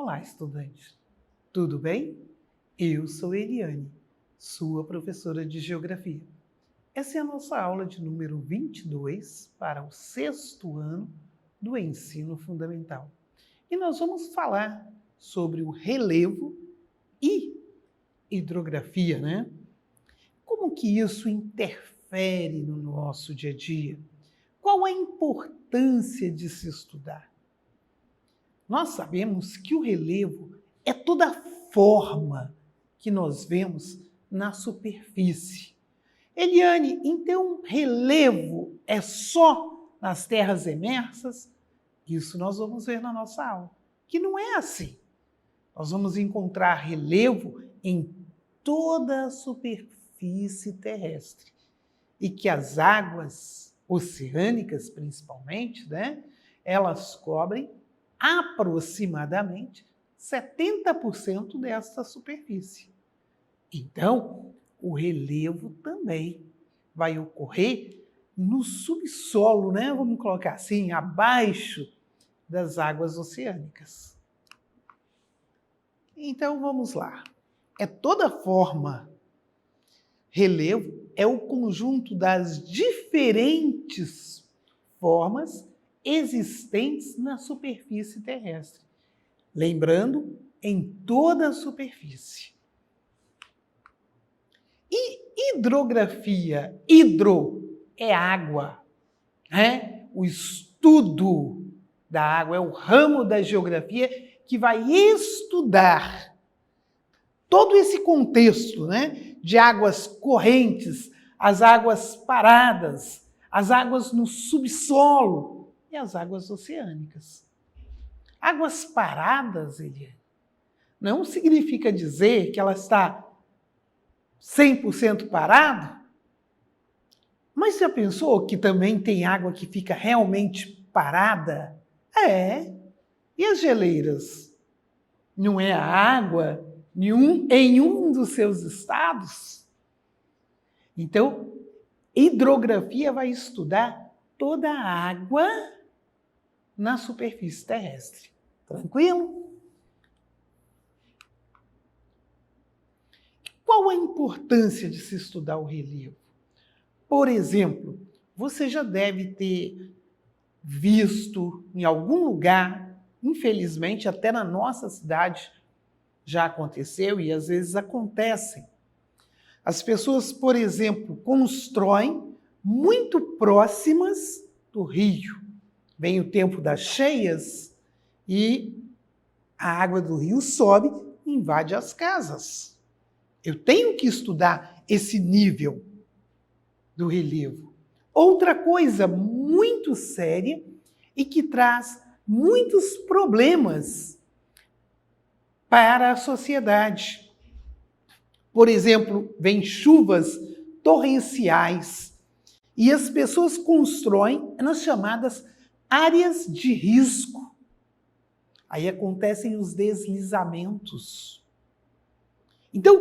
Olá, estudante. Tudo bem? Eu sou Eliane, sua professora de Geografia. Essa é a nossa aula de número 22 para o 6º ano do ensino fundamental. E nós vamos falar sobre o relevo e hidrografia, né? Como que isso interfere no nosso dia a dia? Qual a importância de se estudar? Nós sabemos que o relevo é toda a forma que nós vemos na superfície. Eliane, então relevo é só nas terras emersas? Isso nós vamos ver na nossa aula, que não é assim. Nós vamos encontrar relevo em toda a superfície terrestre e que as águas oceânicas, principalmente, né, elas cobrem aproximadamente 70% desta superfície. Então, o relevo também vai ocorrer no subsolo, né? Vamos colocar assim, abaixo das águas oceânicas. Então, vamos lá. É toda forma. Relevo é o conjunto das diferentes formas existentes na superfície terrestre. Lembrando, em toda a superfície. E hidrografia? Hidro é água, né? O estudo da água é o ramo da geografia que vai estudar todo esse contexto, né? De águas correntes, as águas paradas, as águas no subsolo e as águas oceânicas. Águas paradas, Eliane, não significa dizer que ela está 100% parada, mas já pensou que também tem água que fica realmente parada? É. E as geleiras? Não é a água em um dos seus estados? Então, hidrografia vai estudar toda a água na superfície terrestre. Tranquilo? Qual a importância de se estudar o relevo? Por exemplo, você já deve ter visto em algum lugar, infelizmente até na nossa cidade já aconteceu e às vezes acontecem. As pessoas, por exemplo, constroem muito próximas do rio. Vem o tempo das cheias e a água do rio sobe e invade as casas. Eu tenho que estudar esse nível do relevo. Outra coisa muito séria e que traz muitos problemas para a sociedade. Por exemplo, vem chuvas torrenciais e as pessoas constroem nas chamadas áreas de risco. Aí acontecem os deslizamentos. Então,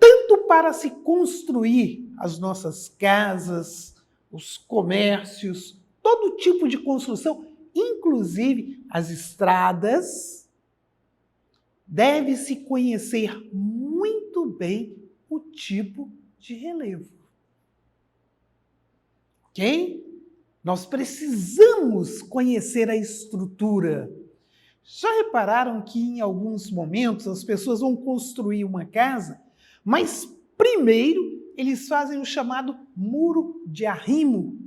tanto para se construir as nossas casas, os comércios, todo tipo de construção, inclusive as estradas, deve-se conhecer muito bem o tipo de relevo. Ok? Nós precisamos conhecer a estrutura. Já repararam que em alguns momentos as pessoas vão construir uma casa, mas primeiro eles fazem o chamado muro de arrimo,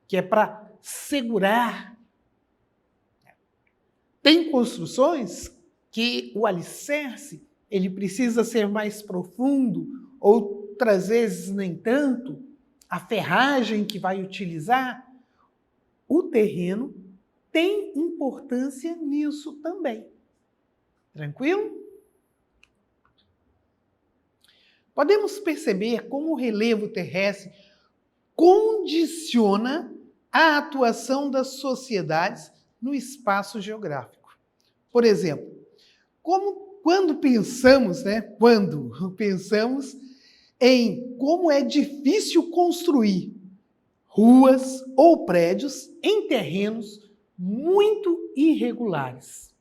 que é para segurar. Tem construções que o alicerce ele precisa ser mais profundo, outras vezes nem tanto. A ferragem que vai utilizar, o terreno tem importância nisso também. Tranquilo? Podemos perceber como o relevo terrestre condiciona a atuação das sociedades no espaço geográfico. Por exemplo, quando pensamos em como é difícil construir ruas ou prédios em terrenos muito irregulares.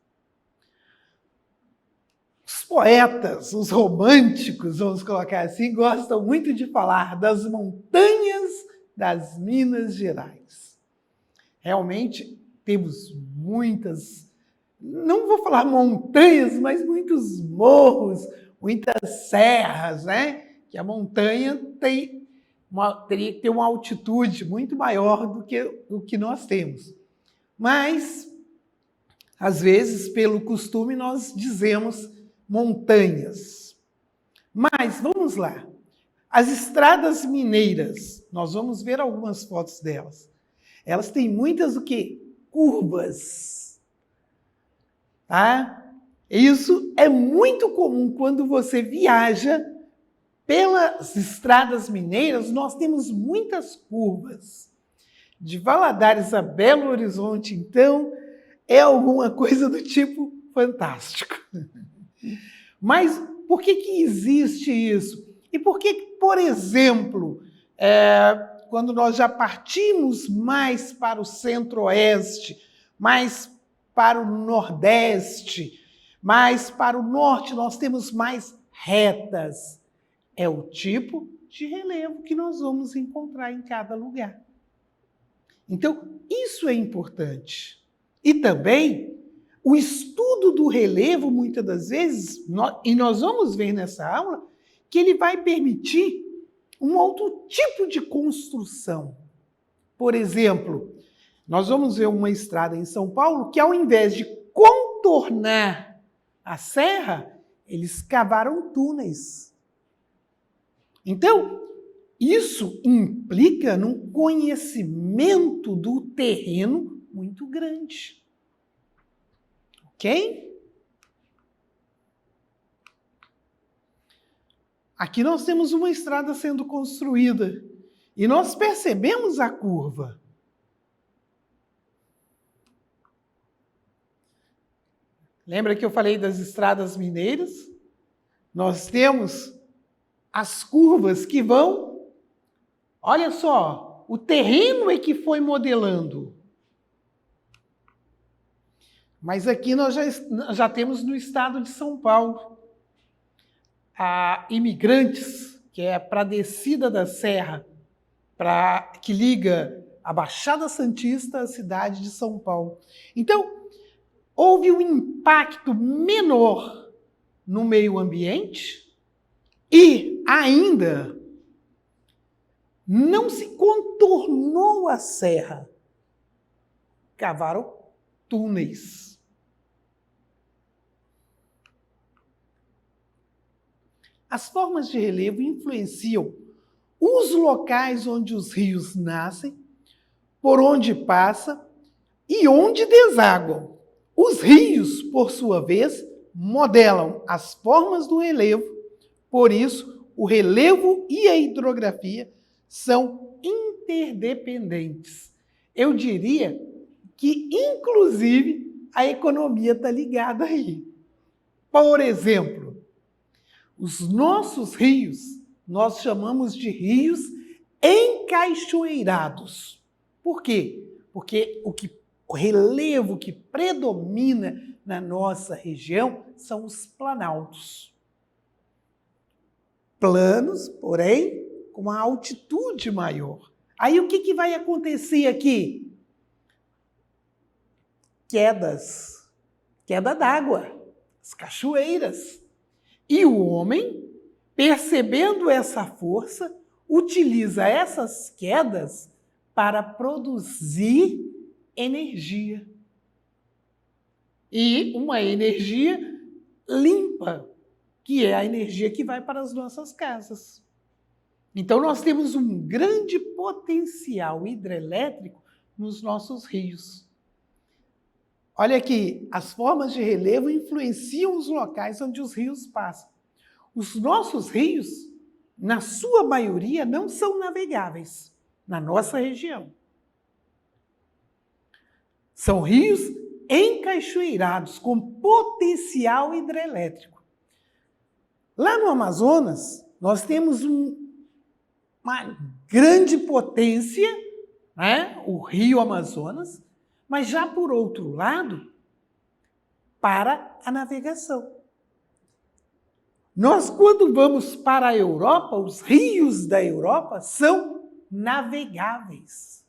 poetas, os românticos, vamos colocar assim, gostam muito de falar das montanhas das Minas Gerais. Realmente temos muitas, não vou falar montanhas, mas muitos morros, muitas serras, né? Que a montanha teria que ter uma altitude muito maior do que o que nós temos. Mas, às vezes, pelo costume, nós dizemos montanhas. Mas, vamos lá. As estradas mineiras, nós vamos ver algumas fotos delas. Elas têm muitas o quê? Curvas. Tá? Isso é muito comum quando você viaja pelas estradas mineiras, nós temos muitas curvas. De Valadares a Belo Horizonte, então, é alguma coisa do tipo fantástico. Mas por que existe isso? E por que, por exemplo, quando nós já partimos mais para o centro-oeste, mais para o nordeste, mais para o norte, nós temos mais retas? É o tipo de relevo que nós vamos encontrar em cada lugar. Então, isso é importante. E também, o estudo do relevo, muitas das vezes, e nós vamos ver nessa aula, que ele vai permitir um outro tipo de construção. Por exemplo, nós vamos ver uma estrada em São Paulo que, ao invés de contornar a serra, eles cavaram túneis. Então, isso implica num conhecimento do terreno muito grande. Ok? Aqui nós temos uma estrada sendo construída e nós percebemos a curva. Lembra que eu falei das estradas mineiras? Nós temos as curvas que vão... Olha só, o terreno é que foi modelando. Mas aqui nós já temos no estado de São Paulo Imigrantes, que é para a descida da serra, que liga a Baixada Santista à cidade de São Paulo. Então, houve um impacto menor no meio ambiente e ainda não se contornou a serra. Cavaram túneis. As formas de relevo influenciam os locais onde os rios nascem, por onde passam e onde desaguam. Os rios, por sua vez, modelam as formas do relevo, por isso, o relevo e a hidrografia são interdependentes. Eu diria que, inclusive, a economia está ligada aí. Por exemplo, os nossos rios, nós chamamos de rios encachoeirados. Por quê? Porque o relevo que predomina na nossa região são os planaltos. Planos, porém, com uma altitude maior. Aí o que vai acontecer aqui? Quedas. Queda d'água. As cachoeiras. E o homem, percebendo essa força, utiliza essas quedas para produzir energia. E uma energia limpa, que é a energia que vai para as nossas casas. Então, nós temos um grande potencial hidrelétrico nos nossos rios. Olha aqui, as formas de relevo influenciam os locais onde os rios passam. Os nossos rios, na sua maioria, não são navegáveis na nossa região. São rios encachoeirados, com potencial hidrelétrico. Lá no Amazonas, nós temos uma grande potência, né? O rio Amazonas, mas já por outro lado, para a navegação. Nós, quando vamos para a Europa, os rios da Europa são navegáveis.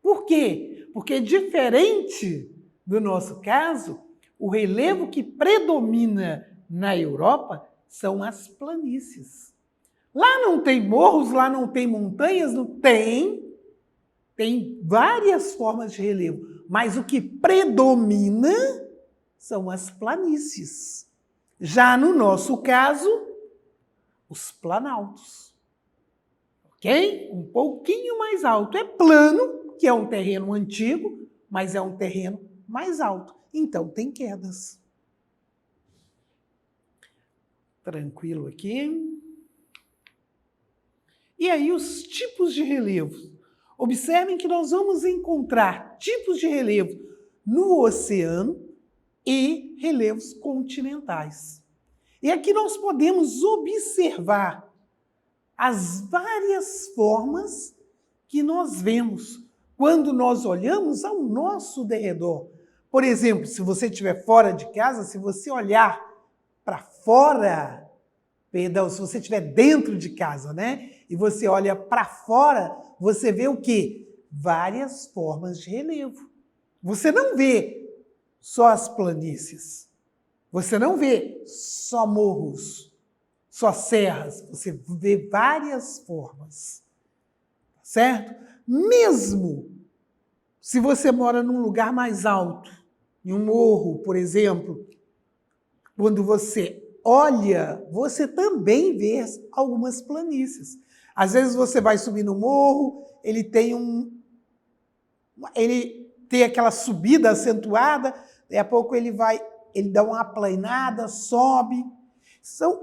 Por quê? Porque, diferente do nosso caso, o relevo que predomina na Europa são as planícies. Lá não tem morros, lá não tem montanhas, não tem. Tem várias formas de relevo, mas o que predomina são as planícies. Já no nosso caso, os planaltos. Ok? Um pouquinho mais alto. É plano, que é um terreno antigo, mas é um terreno mais alto. Então, tem quedas. Tranquilo aqui. E aí, os tipos de relevo. Observem que nós vamos encontrar tipos de relevo no oceano e relevos continentais. E aqui nós podemos observar as várias formas que nós vemos quando nós olhamos ao nosso derredor. Por exemplo, se você estiver fora de casa, se você olhar para fora, perdão, se você estiver dentro de casa, né? E você olha para fora, você vê o quê? Várias formas de relevo. Você não vê só as planícies. Você não vê só morros, só serras. Você vê várias formas. Certo? Mesmo se você mora num lugar mais alto, em um morro, por exemplo, quando você olha, você também vê algumas planícies. Às vezes você vai subir no morro, ele tem aquela subida acentuada, daqui a pouco ele dá uma aplanada, sobe.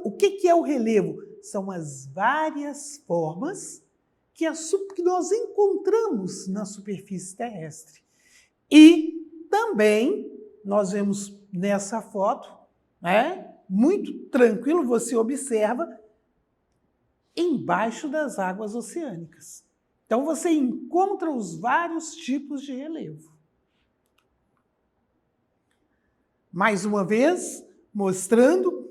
O que é o relevo? São as várias formas que nós encontramos na superfície terrestre. E também nós vemos nessa foto, né? Muito tranquilo, você observa embaixo das águas oceânicas. Então você encontra os vários tipos de relevo. Mais uma vez, mostrando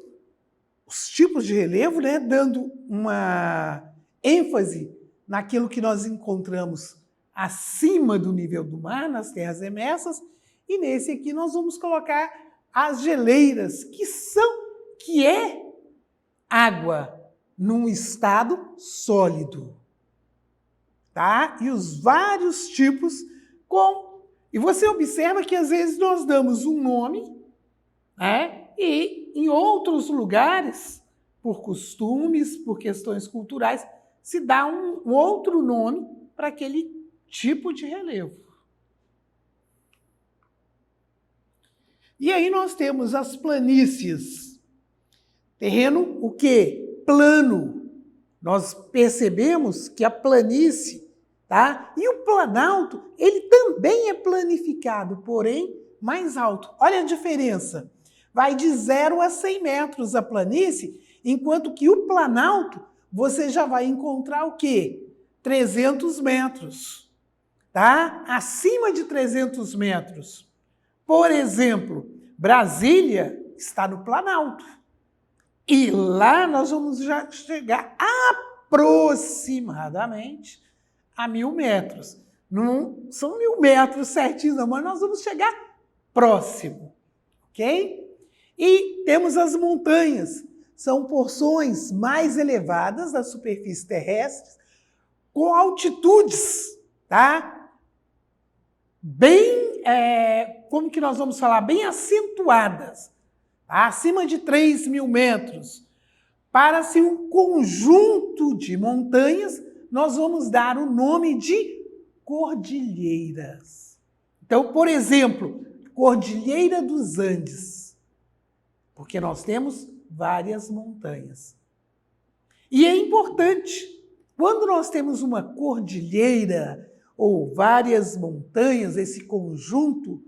os tipos de relevo, né? Dando uma ênfase naquilo que nós encontramos acima do nível do mar, nas terras emersas, e nesse aqui nós vamos colocar as geleiras, que é água num estado sólido, tá? E os vários tipos e você observa que às vezes nós damos um nome, né? E em outros lugares, por costumes, por questões culturais, se dá um outro nome para aquele tipo de relevo. E aí nós temos as planícies. Terreno, o quê? Plano. Nós percebemos que a planície, tá? E o planalto, ele também é planificado, porém mais alto. Olha a diferença. Vai de 0 a 100 metros a planície, enquanto que o planalto, você já vai encontrar o quê? 300 metros, tá? Acima de 300 metros. Por exemplo, Brasília está no Planalto. E lá nós vamos já chegar aproximadamente a 1000 metros. Não são 1000 metros certinhos, não, mas nós vamos chegar próximo, ok? E temos as montanhas. São porções mais elevadas da superfície terrestre, com altitudes, tá? Bem, como que nós vamos falar? Bem acentuadas, tá? Acima de 3.000 metros. Para-se um conjunto de montanhas, nós vamos dar o nome de cordilheiras. Então, por exemplo, Cordilheira dos Andes, porque nós temos várias montanhas. E é importante, quando nós temos uma cordilheira ou várias montanhas, esse conjunto,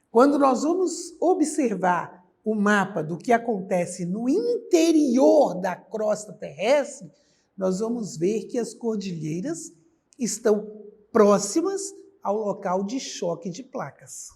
quando nós vamos observar o mapa do que acontece no interior da crosta terrestre, nós vamos ver que as cordilheiras estão próximas ao local de choque de placas.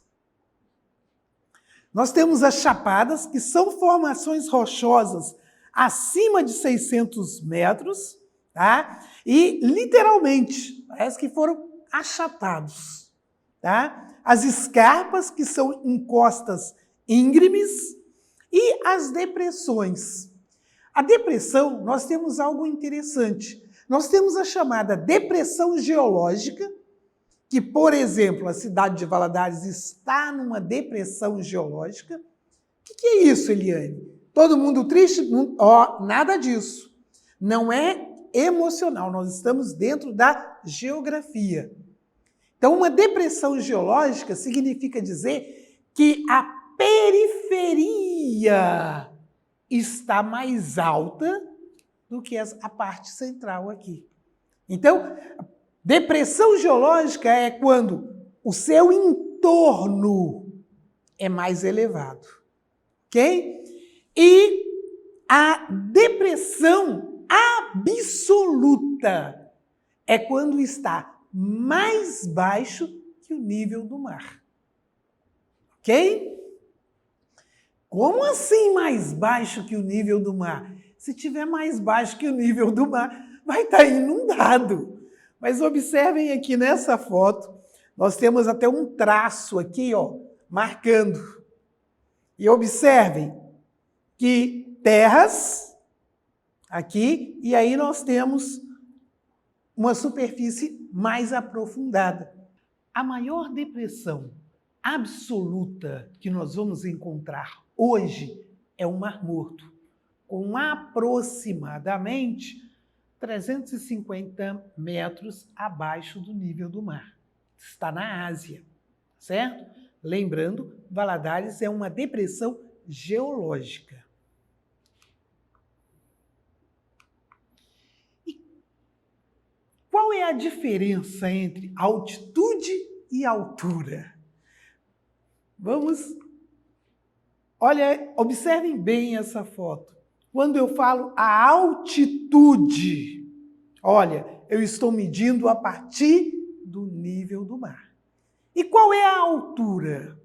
Nós temos as chapadas, que são formações rochosas acima de 600 metros, tá? E literalmente, parece que foram achatados, tá? As escarpas, que são encostas íngremes, e as depressões. A depressão, nós temos algo interessante. Nós temos a chamada depressão geológica, que, por exemplo, a cidade de Valadares está numa depressão geológica. O que é isso, Eliane? Todo mundo triste? Nada disso. Não é emocional, nós estamos dentro da geografia. Então, uma depressão geológica significa dizer que a periferia está mais alta do que a parte central aqui. Então, depressão geológica é quando o seu entorno é mais elevado, ok? E a depressão absoluta é quando está mais baixo que o nível do mar, ok? Como assim mais baixo que o nível do mar? Se tiver mais baixo que o nível do mar, vai estar inundado. Mas observem aqui nessa foto, nós temos até um traço aqui, ó, marcando. E observem que terras aqui, e aí nós temos uma superfície mais aprofundada. A maior depressão absoluta que nós vamos encontrar hoje é o Mar Morto, com aproximadamente 350 metros abaixo do nível do mar. Está na Ásia, certo? Lembrando, Valadares é uma depressão geológica. E qual é a diferença entre altitude e altura? Olha, observem bem essa foto. Quando eu falo a altitude, olha, eu estou medindo a partir do nível do mar. E qual é a altura?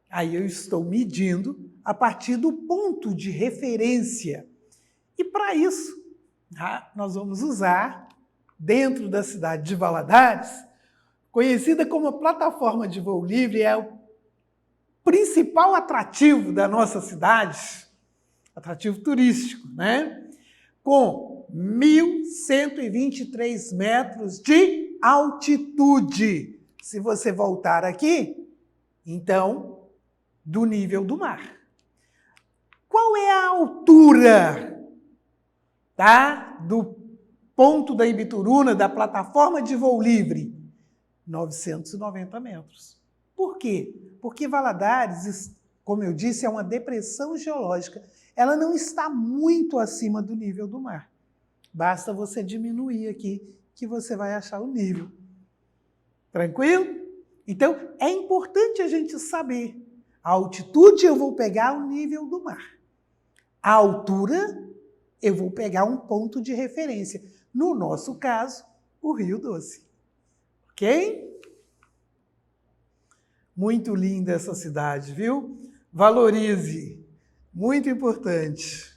Aí eu estou medindo a partir do ponto de referência. E para isso, nós vamos usar, dentro da cidade de Valadares, conhecida como a plataforma de voo livre, é o principal atrativo da nossa cidade, atrativo turístico, né? Com 1.123 metros de altitude. Se você voltar aqui, então, do nível do mar. Qual é a altura, tá? Do ponto da Ibituruna, da plataforma de voo livre? 990 metros. Por quê? Porque Valadares, como eu disse, é uma depressão geológica. Ela não está muito acima do nível do mar. Basta você diminuir aqui que você vai achar o nível. Tranquilo? Então, é importante a gente saber. A altitude eu vou pegar o nível do mar. A altura eu vou pegar um ponto de referência. No nosso caso, o Rio Doce. Ok? Muito linda essa cidade, viu? Valorize. Muito importante.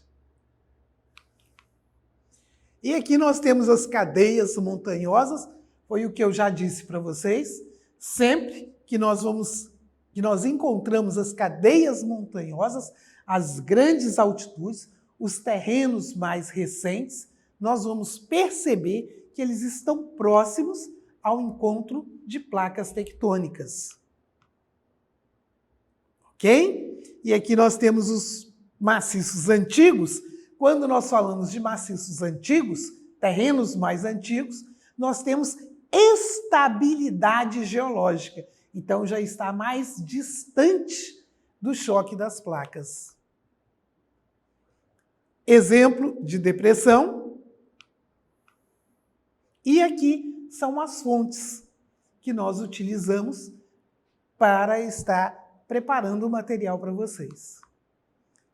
E aqui nós temos as cadeias montanhosas. Foi o que eu já disse para vocês. Sempre que nós encontramos as cadeias montanhosas, as grandes altitudes, os terrenos mais recentes, nós vamos perceber que eles estão próximos ao encontro de placas tectônicas. Ok? E aqui nós temos os maciços antigos. Quando nós falamos de maciços antigos, terrenos mais antigos, nós temos estabilidade geológica. Então já está mais distante do choque das placas. Exemplo de depressão. E aqui são as fontes que nós utilizamos para estar preparando o material para vocês.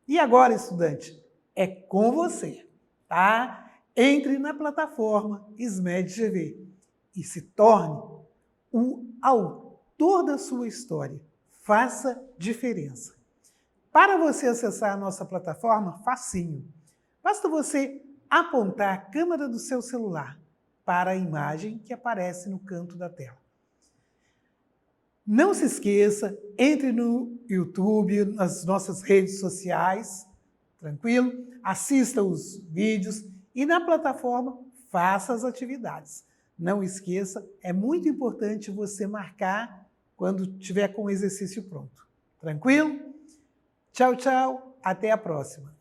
E agora, estudante, é com você, tá? Entre na plataforma SMED GV e se torne o autor da sua história. Faça diferença. Para você acessar a nossa plataforma, facinho. Basta você apontar a câmera do seu celular para a imagem que aparece no canto da tela. Não se esqueça, entre no YouTube, nas nossas redes sociais, tranquilo? Assista os vídeos e na plataforma faça as atividades. Não esqueça, é muito importante você marcar quando tiver com o exercício pronto. Tranquilo? Tchau, tchau. Até a próxima.